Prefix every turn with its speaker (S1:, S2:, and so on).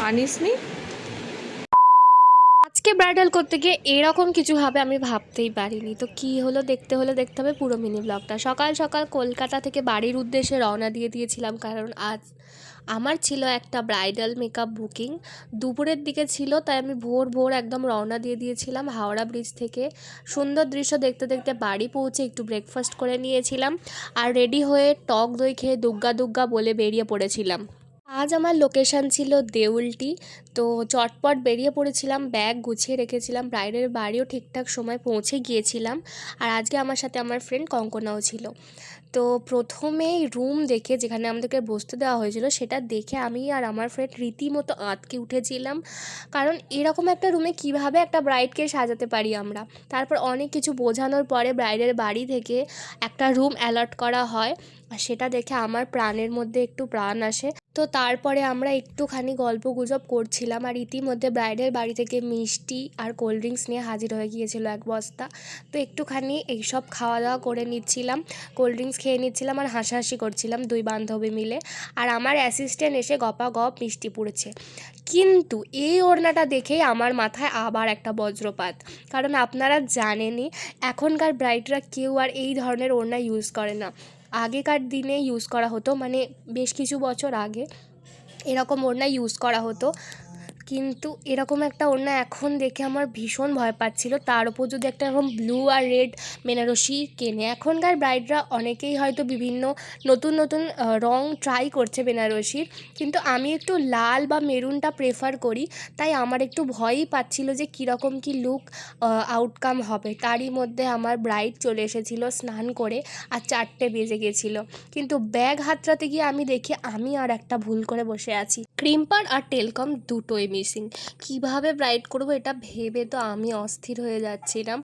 S1: আনিসনি। আজকে ব্রাইডাল করতে গিয়ে এরকম কিছু হবে আমি ভাবতেই পারিনি। তো কি হলো দেখতে হলে দেখতে হবে পুরো মিনি ব্লগটা। সকাল সকাল কলকাতা থেকে বাড়ির উদ্দেশ্যে রওনা দিয়ে দিয়েছিলাম, কারণ আজ আমার ছিল একটা ব্রাইডাল মেকআপ বুকিং। দুপুরের দিকে ছিল, তাই আমি ভোর ভোর একদম রওনা দিয়ে দিয়েছিলাম হাওড়া ব্রিজ থেকে। সুন্দর দৃশ্য দেখতে দেখতে বাড়ি পৌঁছে একটু ব্রেকফাস্ট করে নিয়েছিলাম, আর রেডি হয়ে টক দই খেয়ে দুগ্গা দুগ্গা বলে বেরিয়ে পড়েছিলাম। আজ আমার লোকেশান ছিল দেউলটি। তো চটপট বেরিয়ে পড়েছিলাম, ব্যাগ গুছিয়ে রেখেছিলাম, ব্রাইডের বাড়িও ঠিকঠাক সময় পৌঁছে গিয়েছিলাম। আর আজকে আমার সাথে আমার ফ্রেন্ড কঙ্কনাও ছিল। তো প্রথমেই রুম দেখে, যেখানে আমাদেরকে বসতে দেওয়া হয়েছিল, সেটা দেখে আমি আর আমার ফ্রেন্ড রীতিমতো আঁতকে উঠেছিলাম। কারণ এরকম একটা রুমে কিভাবে একটা ব্রাইডকে সাজাতে পারি আমরা। তারপর অনেক কিছু বোঝানোর পরে ব্রাইডের বাড়ি থেকে একটা রুম অ্যালট করা হয়, আর সেটা দেখে আমার প্রাণের মধ্যে একটু প্রাণ আসে। তো তারপরে আমরা একটুখানি গল্প গুজব করছিলাম, আর ইতিমধ্যে ব্রাইডের বাড়ি থেকে মিষ্টি আর কোল্ড ড্রিঙ্কস নিয়ে হাজির হয়ে গিয়েছিল এক বস্তা। তো একটুখানি এইসব খাওয়া দাওয়া করে নিচ্ছিলাম, কোল্ড ড্রিঙ্কস খেয়ে নিচ্ছিলাম, আর হাসাহাসি করছিলাম দুই বান্ধবী মিলে। আর আমার অ্যাসিস্ট্যান্ট এসে গপাগপ মিষ্টি পুড়েছে। কিন্তু এই ওড়নাটা দেখেই আমার মাথায় আবার একটা বজ্রপাত। কারণ আপনারা জানেনই এখনকার ব্রাইডরা কেউ আর এই ধরনের ওড়না ইউজ করে না। আগেকার দিনে ইউজ করা হতো, মানে বেশ কিছু বছর আগে এরকম ওড়না ইউজ করা হতো। কিন্তু এরকম একটা ওড়না এখন দেখে আমার ভীষণ ভয় পাচ্ছিল। তার উপর যদি একটা এরকম ব্লু আর রেড বেনারসি কেনে। এখনকার ব্রাইডরা অনেকেই হয়তো বিভিন্ন নতুন নতুন রং ট্রাই করছে বেনারসির, কিন্তু আমি একটু লাল বা মেরুনটা প্রেফার করি। তাই আমার একটু ভয়ই পাচ্ছিল যে কীরকম কী লুক আউটকাম হবে। তারই মধ্যে আমার ব্রাইড চলে এসেছিলো স্নান করে, আর 4টে বেজে গেছিলো। কিন্তু ব্যাগ হাতড়াতে গিয়ে আমি দেখি আমি আর একটা ভুল করে বসে আছি, ক্রিম্পার আর টেলকম দুটোই মিসিং। কিভাবে ব্রাইড করব এটা ভেবে তো আমি অস্থির হয়ে যাচ্ছিলাম।